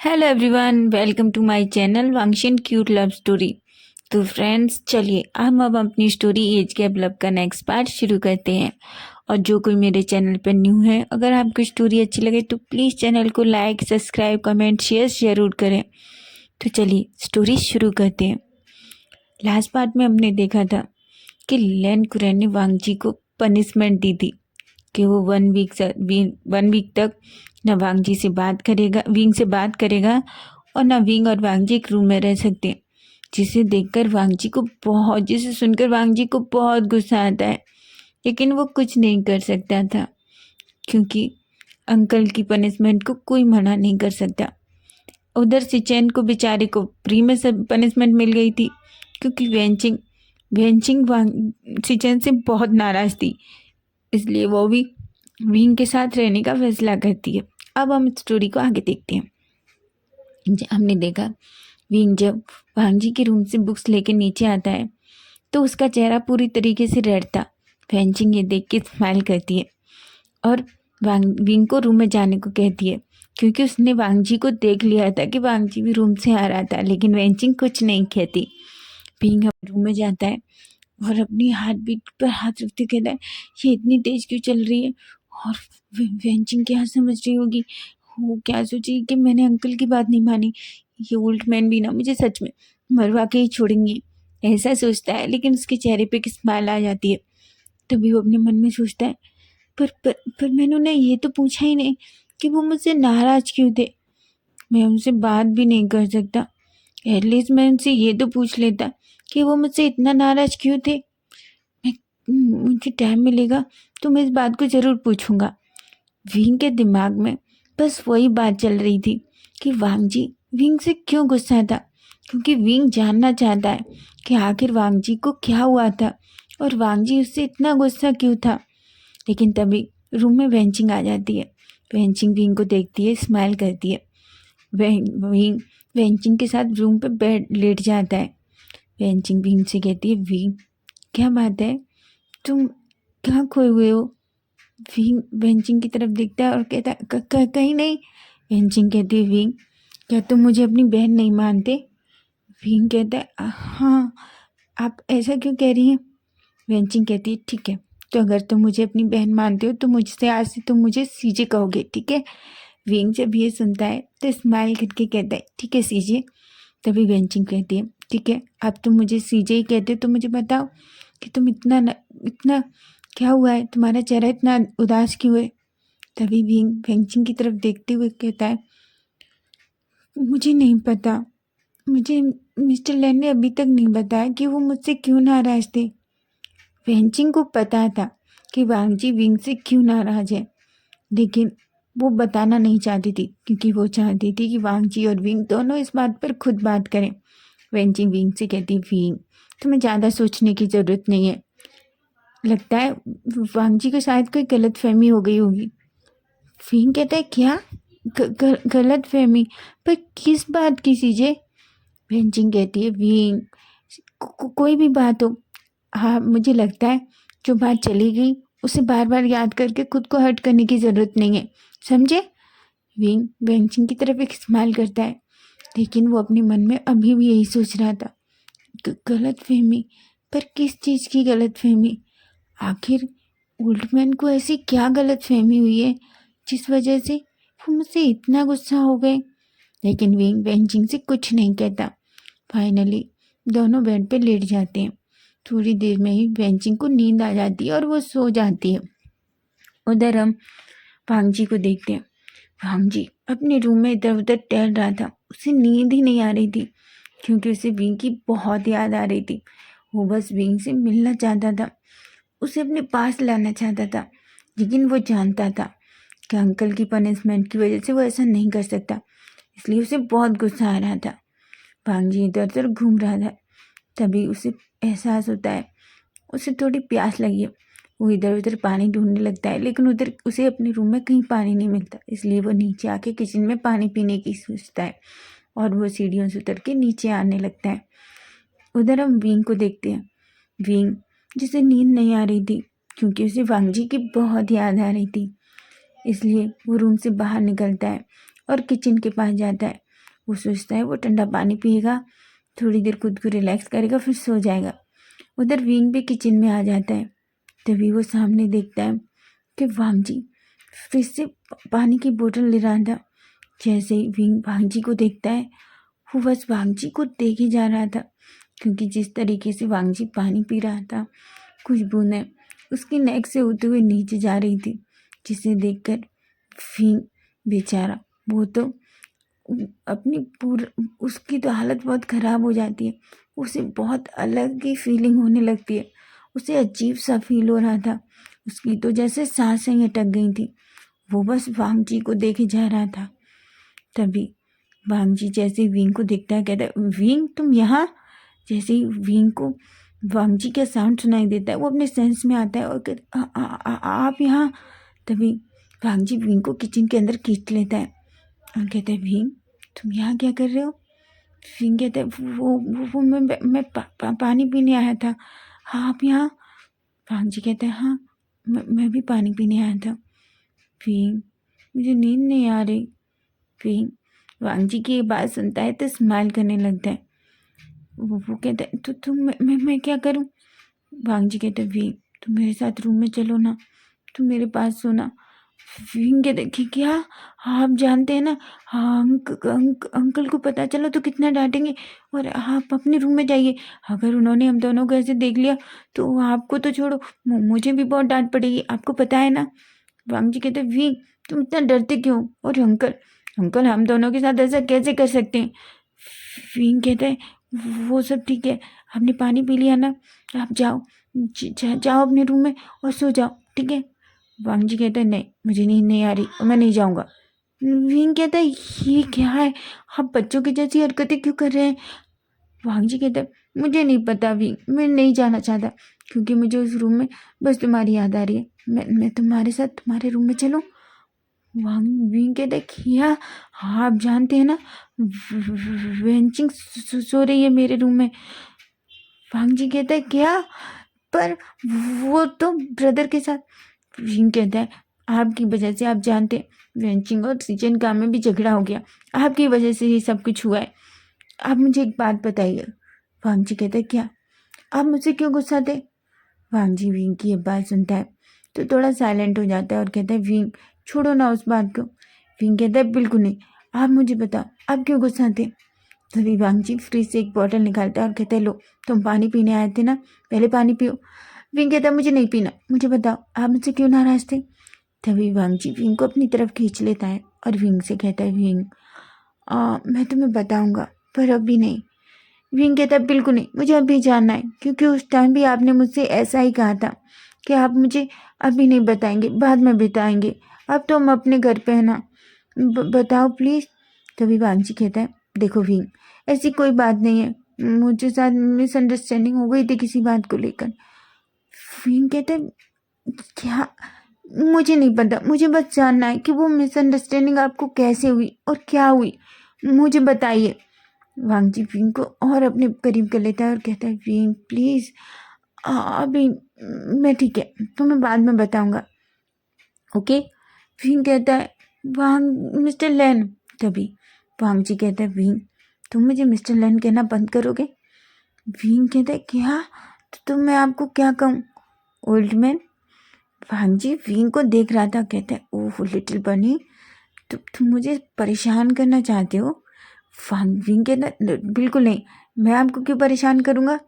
Hello everyone, welcome to my channel Wangxin cute love story. तो friends, चलिए हम अब अपनी स्टोरी एज गैप लव का नेक्स्ट पार्ट शुरू करते हैं। और जो कोई मेरे चैनल पर न्यू है, अगर आपको स्टोरी अच्छी लगे तो प्लीज़ चैनल को लाइक, सब्सक्राइब, कमेंट, शेयर ज़रूर करें। तो चलिए स्टोरी शुरू करते हैं। लास्ट पार्ट में हमने देखा था कि लैन कुरैन ने वांगजी को पनिशमेंट दी थी कि वो 1 वीक तक न वांगजी से बात करेगा, विंग से बात करेगा, और न विंग और वांगजी एक रूम में रह सकते। जिसे सुनकर वांगजी को बहुत गुस्सा आता है, लेकिन वो कुछ नहीं कर सकता था क्योंकि अंकल की पनिशमेंट को कोई मना नहीं कर सकता। उधर सिचेन को बेचारे को फ्री में सब पनिशमेंट मिल गई थी क्योंकि वेंचिंग वेंचिंग सिचेन से बहुत नाराज़ थी, इसलिए वो भी विंग के साथ रहने का फैसला करती है। अब हम स्टोरी को आगे देखते हैं। हमने देखा विंग जब वांगजी के रूम से बुक्स लेके नीचे आता है तो उसका चेहरा पूरी तरीके से रेड था। वेंचिंग ये देख के स्माइल करती है और विंग को रूम में जाने को कहती है क्योंकि उसने वांगजी को देख लिया था कि वांगजी भी रूम से आ रहा था, लेकिन वेंचिंग कुछ नहीं कहती। विंग रूम में जाता है और अपनी हार्ट बीट पर हाथ रखते कहता है, ये इतनी तेज क्यों चल रही है? और वेंचिंग क्या समझ रही होगी? वो क्या सोची कि मैंने अंकल की बात नहीं मानी, ये ओल्ड मैन भी ना मुझे सच में मरवा के ही छोड़ेंगे, ऐसा सोचता है। लेकिन उसके चेहरे पे एक स्माइल आ जाती है। तभी वो अपने मन में सोचता है, पर मैंने उन्हें ये तो पूछा ही नहीं कि वो मुझसे नाराज क्यों थे। मैं उनसे बात भी नहीं कर सकता, एटलीस्ट मैं उनसे ये तो पूछ लेता कि वो मुझसे इतना नाराज क्यों थे। मुझे टाइम मिलेगा तो मैं इस बात को ज़रूर पूछूंगा। विंग के दिमाग में बस वही बात चल रही थी कि वांगजी विंग से क्यों गुस्सा था, क्योंकि विंग जानना चाहता है कि आखिर वांगजी को क्या हुआ था और वांगजी उससे इतना गुस्सा क्यों था। लेकिन तभी रूम में वेंचिंग आ जाती है। वेंचिंग विंग को देखती है, स्माइल करती है। विंग वेंचिंग के साथ रूम पे बेड लेट जाता है। वेंचिंग विंग से कहती है, विंग क्या बात है, तुम कहाँ खोए हुए हो? विंग वेंचिंग की तरफ देखता है और कहता है, कहीं नहीं। वेंचिंग कहती है, विंग क्या तुम मुझे अपनी बहन नहीं मानते? विंग कहता है, हाँ, आप ऐसा क्यों कह रही हैं? वेंचिंग कहती है, ठीक है, तो अगर तुम मुझे अपनी बहन मानते हो तो मुझसे आज से तुम मुझे सीजे कहोगे, ठीक है? विंग जब ये सुनता है तो स्माइल करके कहता है, ठीक है सीजे। तभी वेंचिंग कहती है, ठीक है, अब तुम मुझे सीजे ही कहते हो तो मुझे बताओ कि तुम इतना क्या हुआ है, तुम्हारा चेहरा इतना उदास क्यों है? तभी विंग वेंचिंग की तरफ देखते हुए कहता है, मुझे नहीं पता, मुझे मिस्टर लैन ने अभी तक नहीं बताया कि वो मुझसे क्यों नाराज थे। वेंचिंग को पता था कि वांगजी विंग से क्यों नाराज है, लेकिन वो बताना नहीं चाहती थी क्योंकि वो चाहती थी कि वांगजी और विंग दोनों इस बात पर खुद बात करें। वेंचिंग विंग से कहती, विंग तुम्हें ज़्यादा सोचने की ज़रूरत नहीं है, लगता है वांगजी को शायद कोई गलत फहमी हो गई होगी। विंग कहता है, क्या गलत फहमी? पर किस बात की सीजे? वेंचिंग कहती है, विंग कोई भी बात हो, हाँ मुझे लगता है जो बात चली गई उसे बार बार याद करके खुद को हर्ट करने की ज़रूरत नहीं है, समझे? विंग वेंचिंग की तरफ एक स्माइल करता है, लेकिन वो अपने मन में अभी भी यही सोच रहा था, गलत फहमी? पर किस चीज़ की गलत फहमी? आखिर ओल्डमैन को ऐसी क्या गलत फहमी हुई है जिस वजह से वो मुझसे इतना गुस्सा हो गए? लेकिन विंग वेंचिंग से कुछ नहीं कहता। फाइनली दोनों बेड पे लेट जाते हैं। थोड़ी देर में ही वेंचिंग को नींद आ जाती है और वो सो जाती है। उधर हम वांगजी को देखते हैं। वांगजी अपने रूम में इधर उधर टहल रहा था, उसे नींद ही नहीं आ रही थी क्योंकि उसे विंग की बहुत याद आ रही थी। वो बस विंग से मिलना चाहता था, उसे अपने पास लाना चाहता था, लेकिन वो जानता था कि अंकल की पनिशमेंट की वजह से वो ऐसा नहीं कर सकता, इसलिए उसे बहुत गुस्सा आ रहा था। वांगजी इधर उधर घूम रहा था। तभी उसे एहसास होता है उसे थोड़ी प्यास लगी है। वो इधर उधर पानी ढूंढने लगता है, लेकिन उधर उसे अपने रूम में कहीं पानी नहीं मिलता, इसलिए वो नीचे आके किचन में पानी पीने की सोचता है और वो सीढ़ियों से उतर के नीचे आने लगता है। उधर हम विंग को देखते हैं। विंग जिसे नींद नहीं आ रही थी क्योंकि उसे वांगजी की बहुत याद आ रही थी, इसलिए वो रूम से बाहर निकलता है और किचन के पास जाता है। वो सोचता है वो ठंडा पानी पिएगा, थोड़ी देर खुद को रिलैक्स करेगा, फिर सो जाएगा। उधर विंग भी किचन में आ जाता है। तभी वो सामने देखता है कि वांग जी फ्रिज से पानी की बोतल ले रहा था। जैसे ही विंग वांग जी को देखता है, वो बस वांग जी को देख ही जा रहा था, क्योंकि जिस तरीके से वांग जी पानी पी रहा था, कुछ बूंदें उसकी नेक से होते हुए नीचे जा रही थी, जिसे देखकर विंग बेचारा वो तो अपनी उसकी तो हालत बहुत ख़राब हो जाती है। उसे बहुत अलग ही फीलिंग होने लगती है, उसे अजीब सा फील हो रहा था। उसकी तो जैसे सांसें अटक गई थी। वो बस वांग जी को देखे जा रहा था। तभी वांग जी जैसे विंग को देखता है, कहता है विंग तुम यहाँ। जैसे ही विंग को वांग जी का साउंड सुनाई देता है, वो अपने सेंस में आता है और कहता आप यहाँ। तभी वांग जी विंग को किचन के अंदर खींच लेता है और कहता है विंग तुम यहाँ क्या कर रहे हो। विंग कहता है वो मैं पानी पीने आया था। हाँ आप यहाँ। वांग जी कहता है हाँ मैं भी पानी पीने आया था। विंग मुझे नींद नहीं आ रही। विंग वांग जी की ये बात सुनता है तो स्माइल करने लगता है। वो कहता है तो तुम मैं क्या करूं। वांग जी कहते विंग तुम मेरे साथ रूम में चलो ना, तुम मेरे पास सोना। विंग कहते कि क्या आप जानते हैं ना, हाँ अंकल को पता चला तो कितना डांटेंगे, और आप अपने रूम में जाइए। अगर उन्होंने हम दोनों को ऐसे देख लिया तो आपको तो छोड़ो मुझे भी बहुत डांट पड़ेगी, आपको पता है ना। वांग जी कहते विंग तुम इतना डरते क्यों, और अंकल अंकल हम दोनों के साथ ऐसा कैसे कर सकते हैं। विंग कहते हैं वो सब ठीक है, आपने पानी पी लिया ना, आप जाओ जाओ अपने रूम में और सो जाओ, ठीक है। वांग जी कहता है नहीं मुझे नींद नहीं आ रही और मैं नहीं जाऊँगा। विंग कहता है ये क्या है, आप बच्चों की जैसी हरकतें क्यों कर रहे हैं। वांग जी कहता है मुझे नहीं पता विंग, मैं नहीं जाना चाहता, क्योंकि मुझे उस रूम में बस तुम्हारी याद आ रही है। मैं तुम्हारे साथ तुम्हारे रूम में चलूँ। विंग कहता है क्या आप जानते हैं ना वेंचिंग सो रही है मेरे रूम में। वांग जी कहता है क्या, पर वो तो ब्रदर के साथ। विंग कहता है आपकी वजह से, आप जानते हैं वेंचिंग और सिचन का में भी झगड़ा हो गया, आपकी वजह से ये सब कुछ हुआ है। आप मुझे एक बात बताइए। वांग जी कहता है क्या, आप मुझसे क्यों गुस्सा थे। वांग जी विंग की ये बात सुनता है तो थोड़ा साइलेंट हो जाता है और कहता है विंग छोड़ो ना उस बात को। विंग कहता है बिल्कुल नहीं, आप मुझे बताओ आप क्यों गुस्सा थे। तभी वांग जी फ्रिज से एक बॉटल निकालता है और कहता है लो तुम पानी पीने आए थे ना, पहले पानी पियो। विंग कहता है मुझे नहीं पीना, मुझे बताओ आप मुझसे क्यों नाराज थे। तभी वांग जी विंग को अपनी तरफ खींच लेता है और विंग से कहता है विंग मैं तुम्हें बताऊंगा पर अभी नहीं। विंग कहता है बिल्कुल नहीं, मुझे अभी जानना है, क्योंकि उस टाइम भी आपने मुझसे ऐसा ही कहा था कि आप मुझे अभी नहीं बताएंगे, बाद में बताएंगे। अब तो हम अपने घर पे है ना, बताओ प्लीज़। तभी वांग जी कहता है देखो विंग ऐसी कोई बात नहीं है, मुझे साथ मिसअंडरस्टैंडिंग हो गई थी किसी बात को लेकर। विंग कहता है क्या, मुझे नहीं पता, मुझे बस जानना है कि वो मिसअंडरस्टैंडिंग आपको कैसे हुई और क्या हुई, मुझे बताइए। वांग जी विंग को और अपने करीब कर लेता है और कहता है विंग प्लीज़ अभी मैं ठीक है, तो मैं बाद में बताऊंगा, ओके। विंग कहता है वांग मिस्टर लैन। तभी वांग जी कहता है विंग तुम मुझे मिस्टर लैन कहना बंद करोगे। विंग कहता है क्या, तो मैं आपको क्या कहूँ ओल्ड मैन। वांग जी विंग को देख रहा था, कहता है ओह लिटिल बनी, तुम मुझे परेशान करना चाहते हो। वांग विंग कहता बिल्कुल नहीं, मैं आपको क्यों परेशान करूँगा।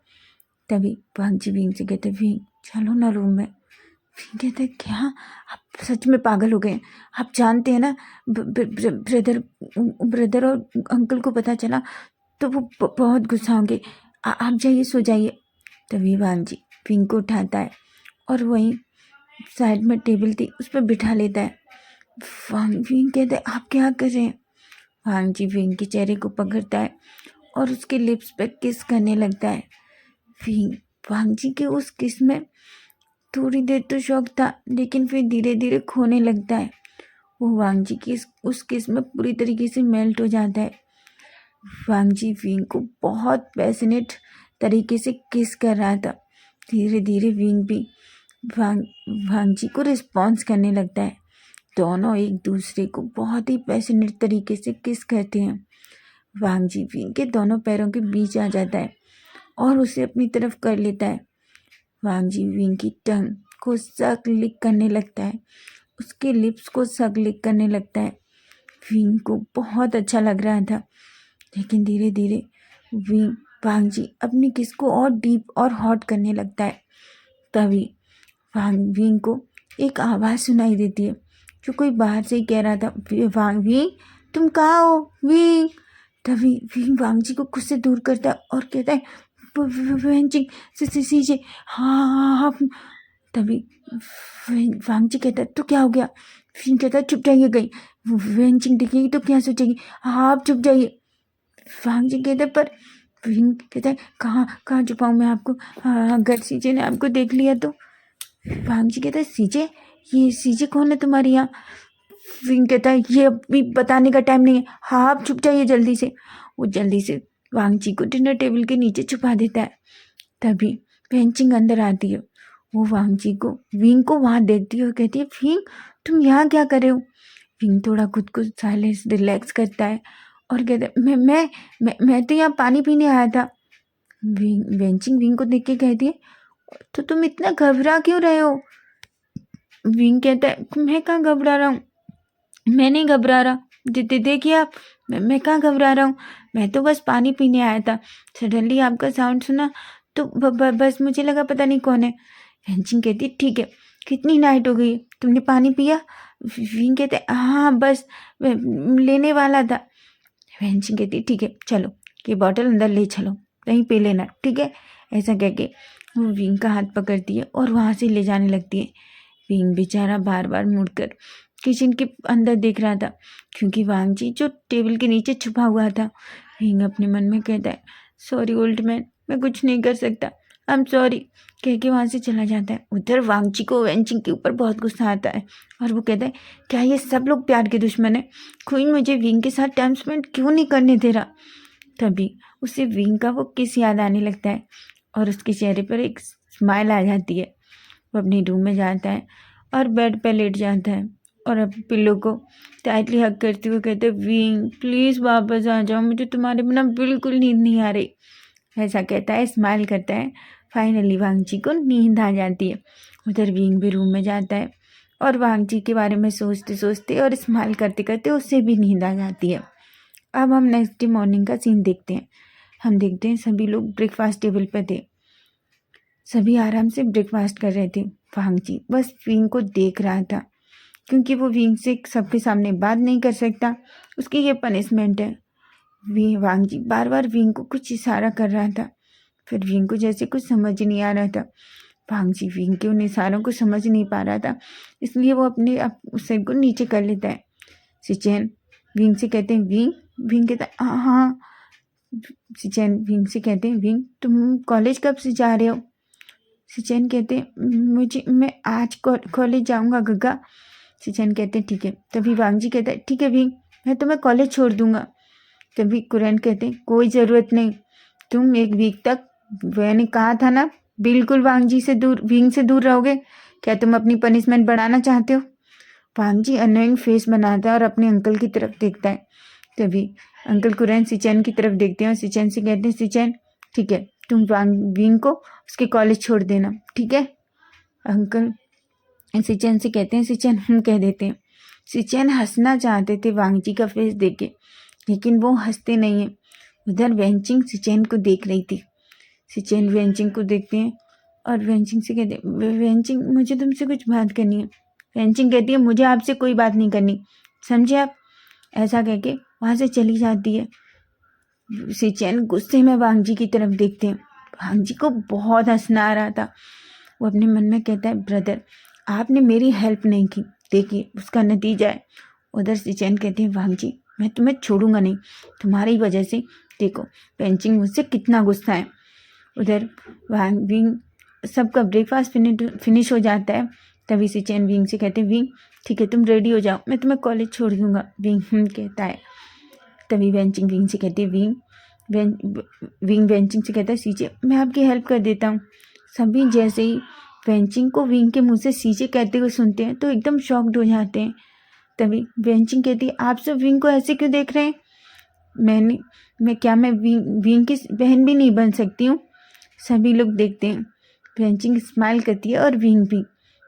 तभी वांग जी विंग से कहते विंग चलो ना रूम में। विंग कहते क्या आप सच में पागल हो गए, आप जानते हैं ना ब्रदर और अंकल को पता चला तो वो बहुत गुस्सा होंगे, आप जाइए सो जाइए। तभी वांग जी विंग को उठाता है और वहीं साइड में टेबल थी उस पर बिठा लेता है। वांग विंग कहते आप क्या कर रहे हैं। वांग जी विंग के चेहरे को पकड़ता है और उसके लिप्स पे किस करने लगता है। विंग वांग जी के उस किस में थोड़ी देर तो शौक था, लेकिन फिर धीरे धीरे खोने लगता है। वो वांग जी की उस किस में पूरी तरीके से मेल्ट हो जाता है। वांग जी विंग को बहुत पैशनेट तरीके से किस कर रहा था। धीरे धीरे विंग भी वांग जी को रिस्पॉन्स करने लगता है। दोनों एक दूसरे को बहुत ही पैशनेट तरीके से किस करते हैं। वांग जी विंग के दोनों पैरों के बीच आ जाता है और उसे अपनी तरफ कर लेता है। वांग जी विंग की टंग को सक लिक करने लगता है, उसके लिप्स को सक लिक करने लगता है। विंग को बहुत अच्छा लग रहा था, लेकिन धीरे धीरे वांग जी अपनी किस को और डीप और हॉट करने लगता है। तभी विंग को एक आवाज़ सुनाई देती है जो कोई बाहर से ही कह रहा था, विंग तुम कहाँ हो विंग। तभी विंग वांग जी को खुद से दूर करता है और कहता है वेंचिंग सीजे हाँ। तभी वांग जी कहता है तो क्या हो गया। विंग कहता है चुप जाइए, गई वेंचिंग दिखेगी तो क्या सोचेगी, हाँ आप चुप जाइए। वांग जी कहता है पर विंग कहता है कहाँ छुपाऊँ मैं आपको, अगर सीजे ने आपको देख लिया तो। वांग जी कहता है सीजे, ये सीजे कौन है तुम्हारे यहाँ। विंग कहता है ये अभी बताने का टाइम नहीं है, हाँ आप छुप जाइए जल्दी से। वो जल्दी से वांग जी को डिनर टेबल के नीचे छुपा देता है। तभी वेंचिंग अंदर आती है, वो वांग जी को विंग को वहाँ देखती है और कहती है विंग तुम यहाँ क्या कर रहे हो। विंग थोड़ा खुद को साइलेंस रिलैक्स करता है और कहता है मैं तो यहाँ पानी पीने आया था। वेंचिंग विंग को देख के कहती है तो तुम इतना घबरा क्यों रहे हो। विंग कहता है मैं कहाँ घबरा रहा हूँ, मैं नहीं घबरा रहा। देखिए आप, मैं कहाँ घबरा रहा हूँ, मैं तो बस पानी पीने आया था। सडनली आपका साउंड सुना तो बस मुझे लगा पता नहीं कौन है। वेंचिंग कहती है ठीक है कितनी नाइट हो गई, तुमने पानी पिया। विंग कहते हाँ बस लेने वाला था। वेंचिंग कहती ठीक है चलो ये बॉटल अंदर ले चलो कहीं पे लेना, ठीक है। ऐसा कह के वो विंग का हाथ पकड़ती है और वहाँ से ले जाने लगती है। विंग बेचारा बार बार मुड़कर किचन के अंदर देख रहा था क्योंकि वांग जी जो टेबल के नीचे छुपा हुआ था। विंग अपने मन में कहता है सॉरी ओल्ड मैन, मैं कुछ नहीं कर सकता, आई एम सॉरी कह के वहाँ से चला जाता है। उधर वांग जी को वेंचिंग के ऊपर बहुत गुस्सा आता है और वो कहता है क्या ये सब लोग प्यार के दुश्मन है, कोई मुझे विंग के साथ टाइम स्पेंड क्यों नहीं करने दे रहा। तभी उसे विंग का वो किस याद आने लगता है और उसके चेहरे पर एक स्माइल आ जाती है। वो अपने रूम में जाता है और बेड पर लेट जाता है और अब पिल्लो को टाइटली हग करते हुए कहते विंग प्लीज़ वापस आ जाओ, मुझे तुम्हारे बिना बिल्कुल नींद नहीं आ रही। ऐसा कहता है, स्माइल करता है। फाइनली वांग जी को नींद आ जाती है। उधर विंग भी रूम में जाता है और वांग जी के बारे में सोचते सोचते और स्माइल करते करते उससे भी नींद आ जाती है। अब हम नेक्स्ट डे मॉर्निंग का सीन देखते हैं। हम देखते हैं सभी लोग ब्रेकफास्ट टेबल पर थे, सभी आराम से ब्रेकफास्ट कर रहे थे। वांग जी बस विंग को देख रहा था क्योंकि वो विंग से सबके सामने बात नहीं कर सकता, उसकी ये पनिशमेंट है। वांग जी बार बार विंग को कुछ इशारा कर रहा था, फिर विंग को जैसे कुछ समझ नहीं आ रहा था। वांग जी विंग के उन इशारों को समझ नहीं पा रहा था, इसलिए वो अपने सिर को नीचे कर लेता है। सिचेन विंग से कहते हैं विंग कहता है हाँ। सिचेन विंग से कहते हैं विंग तुम कॉलेज कब से जा रहे हो। सिचेन कहते हैं मैं आज कॉलेज जाऊंगा गग्गा। सिचेन कहते हैं ठीक है। तभी वांग जी कहता है ठीक है विंग मैं तुम्हें कॉलेज छोड़ दूंगा। तभी कुरैन कहते हैं कोई ज़रूरत नहीं, तुम एक वीक तक मैंने कहा था ना बिल्कुल वांग जी से दूर विंग से दूर रहोगे, क्या तुम अपनी पनिशमेंट बढ़ाना चाहते हो। वांग जी अनोइंग फेस बनाता है और अपने अंकल की तरफ देखता है। तभी अंकल कुरैन सिचेन की तरफ देखते हैं और सिचेन से कहते हैं सिचेन ठीक है तुम विंग को उसके कॉलेज छोड़ देना, ठीक है। अंकल सिचेन से कहते हैं सिचेन हम कह देते हैं। सिचेन हंसना चाहते थे वांग जी का फेस देख के, लेकिन वो हंसते नहीं हैं। उधर वेंचिंग सिचेन को देख रही थी। सिचेन वेंचिंग को देखते हैं और वेंचिंग से कहते हैं वेंचिंग मुझे तुमसे कुछ बात करनी है। वेंचिंग कहती है मुझे आपसे कोई बात नहीं करनी, समझे आप। ऐसा कह के वहाँ से चली जाती है। सिचेन गुस्से में वांग जी की तरफ देखते हैं। वांग जी को बहुत हंसना आ रहा था। वो अपने मन में कहता है ब्रदर आपने मेरी हेल्प नहीं की, देखिए उसका नतीजा है। उधर सिचेन कहते हैं वांग जी मैं तुम्हें छोड़ूंगा नहीं, तुम्हारी वजह से देखो वेंचिंग मुझसे कितना गुस्सा है। उधर विंग सबका ब्रेकफास्ट फिनिश हो जाता है। तभी सिचेन विंग से कहते हैं विंग ठीक है तुम रेडी हो जाओ, मैं तुम्हें कॉलेज छोड़ दूंगा। विंग कहता है। तभी वेंचिंग विंग से कहते हैं विंग वेंचिंग से कहता है सीजे मैं आपकी हेल्प कर देता हूँ। सभी जैसे ही वेंचिंग को विंग के मुँह से सीजे कहते हुए सुनते हैं तो एकदम शॉक्ड हो जाते हैं। तभी वेंचिंग कहती है आप सब विंग को ऐसे क्यों देख रहे हैं। मैं विंग की बहन भी नहीं बन सकती हूँ? सभी लोग देखते हैं। वेंचिंग स्माइल करती है और विंग भी,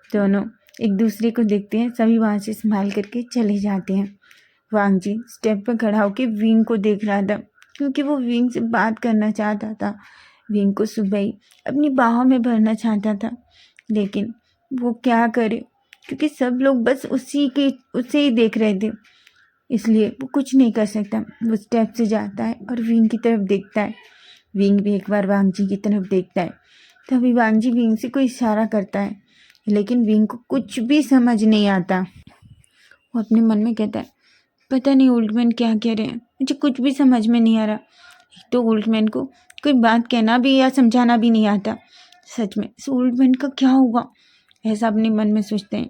दोनों एक दूसरे को देखते हैं। सभी वहाँ से स्माइल करके चले जाते हैं। वांग जी स्टेप पर खड़ा होकर विंग को देख रहा था, क्योंकि वो विंग से बात करना चाहता था। विंग को सुबह ही अपनी बाहों में भरना चाहता था, लेकिन वो क्या करे, क्योंकि सब लोग बस उसे ही देख रहे थे, इसलिए वो कुछ नहीं कर सकता। वो स्टेप से जाता है और विंग की तरफ देखता है। विंग भी एक बार वांग जी की तरफ देखता है। तभी वांग जी विंग से कोई इशारा करता है, लेकिन विंग को कुछ भी समझ नहीं आता। वो अपने मन में कहता है, पता नहीं ओल्डमैन क्या कह रहे हैं, मुझे कुछ भी समझ में नहीं आ रहा। एक तो ओल्डमैन को कोई बात कहना भी या समझाना भी नहीं आता। सच में इस ओल्डमैन का क्या होगा, ऐसा अपने मन में सोचते हैं।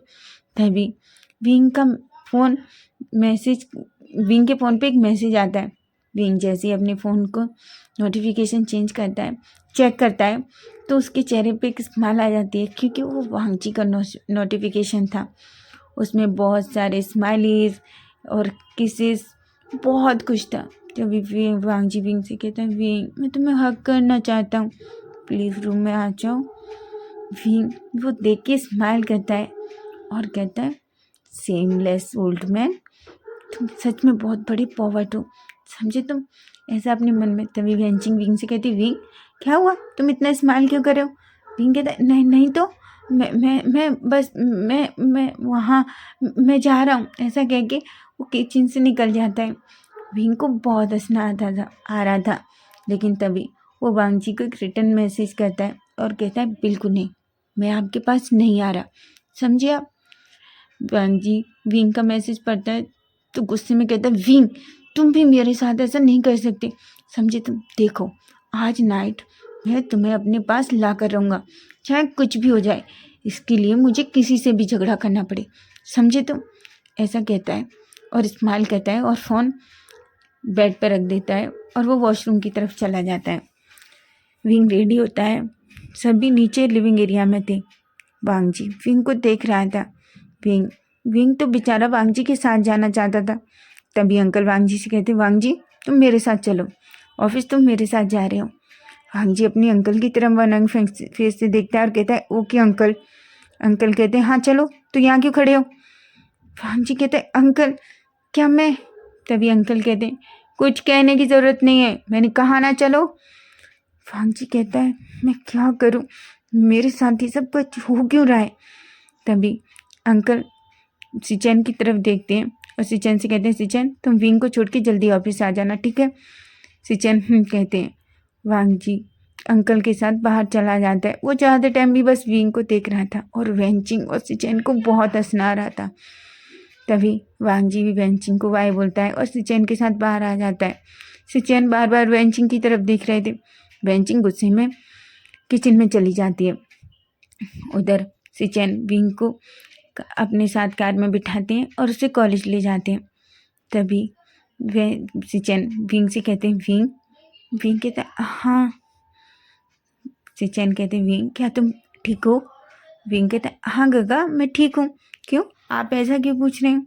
तभी विंग के फ़ोन पे एक मैसेज आता है। विंग जैसे ही अपने फ़ोन को नोटिफिकेशन चेंज करता है, चेक करता है, तो उसके चेहरे पे एक स्माइल आ जाती है, क्योंकि वो वांग जी का नोटिफिकेशन था। उसमें बहुत सारे स्माइलीज और किसेस, बहुत कुछ था। तभी वांग जी विंग से कहता है, विंग मैं तुम्हें हग करना चाहता हूँ, प्लीज़ रूम में आ जाओ। विंग वो देख के स्माइल करता है और कहता है, सेमलेस ओल्ड मैन, तुम सच में बहुत बड़े पॉवर्ट हो, समझे तुम, ऐसा अपने मन में। तभी वेंचिंग विंग से कहती, विंग क्या हुआ, तुम इतना स्माइल क्यों कर रहे हो? विंग कहता है, नहीं तो मैं वहाँ मैं जा रहा हूँ, ऐसा कह के वो किचन से निकल जाता है। विंग को बहुत हंसना आ रहा था, लेकिन तभी वो वांग जी को एक रिटर्न मैसेज करता है और कहता है, बिल्कुल नहीं, मैं आपके पास नहीं आ रहा, समझे आप। वांग जी विंग का मैसेज पढ़ता है तो गुस्से में कहता है, विंग तुम भी मेरे साथ ऐसा नहीं कर सकते, समझे तुम। देखो आज नाइट मैं तुम्हें अपने पास ला कर रहूँगा, चाहे कुछ भी हो जाए, इसके लिए मुझे किसी से भी झगड़ा करना पड़े, समझे तुम, ऐसा कहता है और स्माइल करता है और फ़ोन बेड पर रख देता है और वो वॉशरूम की तरफ चला जाता है। विंग रेडी होता है, सभी नीचे लिविंग एरिया में थे। वांग जी विंग को देख रहा था। विंग तो बेचारा वांग जी के साथ जाना चाहता था। तभी अंकल वांग जी से कहते, वांग जी तुम मेरे साथ चलो, ऑफिस तुम मेरे साथ जा रहे हो। वांग जी अपनी अंकल की तरफ वन फेस से देखता है और कहता है, ओके अंकल। अंकल कहते हैं, हाँ चलो, तो यहाँ क्यों खड़े हो? वांग जी कहते हैं, अंकल क्या मैं? तभी अंकल कहते हैं, कुछ कहने की ज़रूरत नहीं है, मैंने कहा ना चलो। वांग जी कहता है, मैं क्या करूं, मेरे साथ ही सब कुछ हो क्यों रहा है? तभी अंकल सिचन की तरफ देखते हैं और सिचन से कहते हैं, सिचन तुम विंग को छोड़ के जल्दी ऑफिस आ जाना, ठीक है? सिचन कहते हैं। वांग जी अंकल के साथ बाहर चला जाता है। वो ज़्यादा टाइम भी बस विंग को देख रहा था और वेंचिंग और सिचन को बहुत हंसना आ रहा था। तभी वांग जी भी वेंचिंग को वाई बोलता है और सिचन के साथ बाहर आ जाता है। सिचन बार बार वेंचिंग की तरफ देख रहे थे। वेंचिंग गुस्से में किचन में चली जाती है। उधर सिचन विंग को अपने साथ कार में बिठाते हैं और उसे कॉलेज ले जाते हैं। तभी वे सिचन विंग से कहते हैं, विंग कहता है, हाँ। सिचन कहते हैं, विंग क्या तुम ठीक हो? विंग कहता है, हाँ गगा मैं ठीक हूँ, क्यों आप ऐसा क्यों पूछ रहे हो?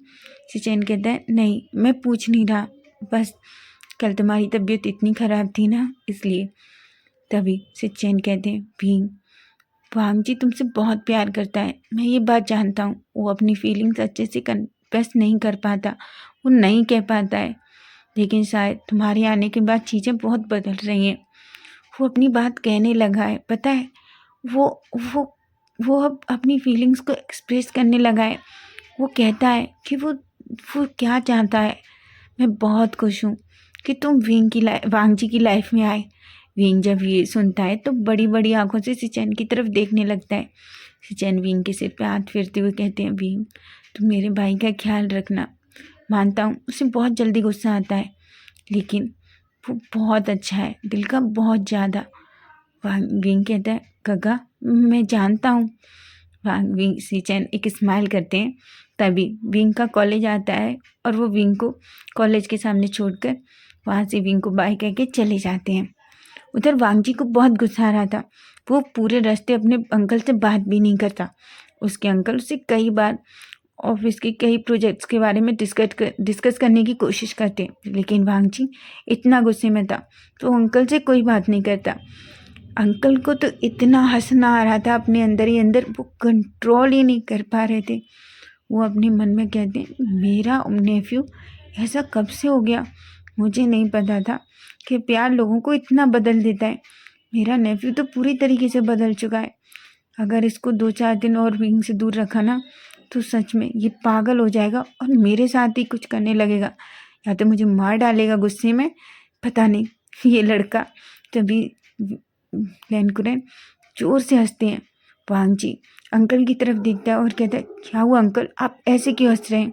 सिचन कहता है, नहीं मैं पूछ नहीं रहा, बस कल तुम्हारी तबीयत इतनी ख़राब थी ना, इसलिए। तभी सिचन कहते हैं, विंग वांग जी तुमसे बहुत प्यार करता है, मैं ये बात जानता हूँ। वो अपनी फीलिंग्स अच्छे से कन्फेस नहीं कर पाता, वो नहीं कह पाता है, लेकिन शायद तुम्हारे आने के बाद चीज़ें बहुत बदल रही हैं। वो अपनी बात कहने लगा है, पता है, वो अब अपनी फीलिंग्स को एक्सप्रेस करने लगा है। वो कहता है कि वो क्या चाहता है। मैं बहुत खुश हूँ कि तुम वांग जी की लाइफ में आए। विंग जब ये सुनता है तो बड़ी बड़ी आंखों से सिचन की तरफ देखने लगता है। सिचन विंग के सिर पे हाथ फेरते हुए कहते हैं, विंग तुम मेरे भाई का ख्याल रखना। मानता हूँ उसे बहुत जल्दी गुस्सा आता है, लेकिन वो बहुत अच्छा है, दिल का बहुत ज़्यादा। विंग कहता है, गगा मैं जानता हूँ। विंग सिचन एक स्माइल करते हैं। तभी विंग का कॉलेज आता है और वो विंग को कॉलेज के सामने छोड़कर वहाँ से विंग को बाय करके चले जाते हैं। उधर वांग जी को बहुत गुस्सा आ रहा था। वो पूरे रास्ते अपने अंकल से बात भी नहीं करता। उसके अंकल उसे कई बार ऑफिस के कई प्रोजेक्ट्स के बारे में डिस्कस करने की कोशिश करते, लेकिन वांगजी इतना गुस्से में था तो अंकल से कोई बात नहीं करता। अंकल को तो इतना हंसना आ रहा था अपने अंदर ही अंदर, वो कंट्रोल ही नहीं कर पा रहे थे। वो अपने मन में कहते, मेरा नेफ्यू ऐसा कब से हो गया, मुझे नहीं पता था कि प्यार लोगों को इतना बदल देता है। मेरा नेफ्यू तो पूरी तरीके से बदल चुका है। अगर इसको 2-4 दिन और विंग से दूर रखा ना तो सच में ये पागल हो जाएगा और मेरे साथ ही कुछ करने लगेगा, या तो मुझे मार डालेगा गुस्से में, पता नहीं। ये लड़का तभी लैनकुरैन जोर से हंसते हैं। वांगजी अंकल की तरफ देखता है और कहता है, क्या हुआ अंकल, आप ऐसे क्यों हंस रहे हैं?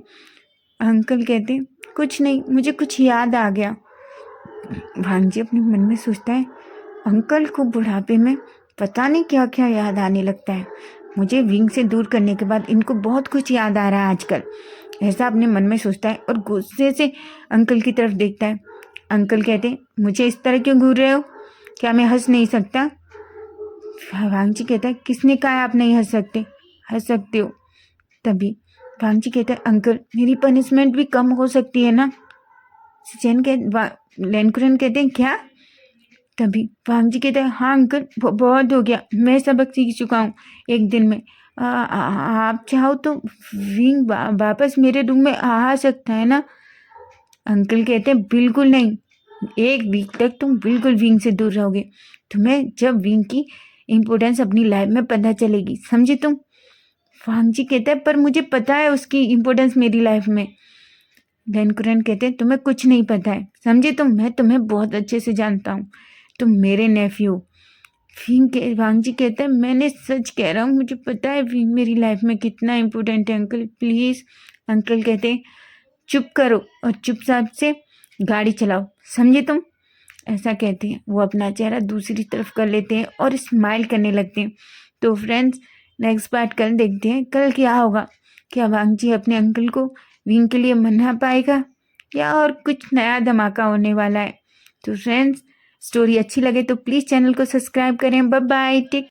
अंकल कहते हैं, कुछ नहीं, मुझे कुछ याद आ गया। वांगजी अपने मन में सोचता है, अंकल को बुढ़ापे में पता नहीं क्या क्या याद आने लगता है। मुझे विंग से दूर करने के बाद इनको बहुत कुछ याद आ रहा है आजकल, ऐसा अपने मन में सोचता है और गुस्से से अंकल की तरफ देखता है। अंकल कहते हैं, मुझे इस तरह क्यों घूर रहे हो, क्या मैं हंस नहीं सकता? वांगजी कहता है, किसने कहा आप नहीं हंस सकते, हंस सकते हो। तभी वांगजी कहता है, अंकल मेरी पनिशमेंट भी कम हो सकती है ना? लैनकुरैन कहते हैं, क्या? तभी वांगजी कहते हैं, हाँ अंकल बहुत हो गया, मैं सबक सीख चुका हूँ एक दिन में। आप चाहो तो विंग वापस मेरे रूम में आ सकता है ना? अंकल कहते हैं, बिल्कुल नहीं, 1 वीक तक तुम बिल्कुल विंग से दूर रहोगे। तुम्हें जब विंग की इम्पोर्टेंस अपनी लाइफ में पता चलेगी, समझे तुम? वांगजी कहता है, पर मुझे पता है उसकी इम्पोर्टेंस मेरी लाइफ में। लैनकुरैन कहते हैं, तुम्हें कुछ नहीं पता है, समझे तुम? मैं तुम्हें बहुत अच्छे से जानता हूँ, तुम मेरे नेफ्यू। वांगजी कहता है, मैंने सच कह रहा हूँ, मुझे पता है विंग मेरी लाइफ में कितना इम्पोर्टेंट है अंकल, प्लीज़। अंकल कहते हैं, चुप करो और चुपचाप से गाड़ी चलाओ, समझे तुम? ऐसा कहते हैं वो अपना चेहरा दूसरी तरफ कर लेते हैं और स्माइल करने लगते हैं। तो फ्रेंड्स, नेक्स्ट पार्ट कल देखते हैं, कल क्या होगा। क्या वांगजी अपने अंकल को विंग के लिए मना पाएगा या और कुछ नया धमाका होने वाला है? तो फ्रेंड्स, स्टोरी अच्छी लगे तो प्लीज़ चैनल को सब्सक्राइब करें। Bye bye, take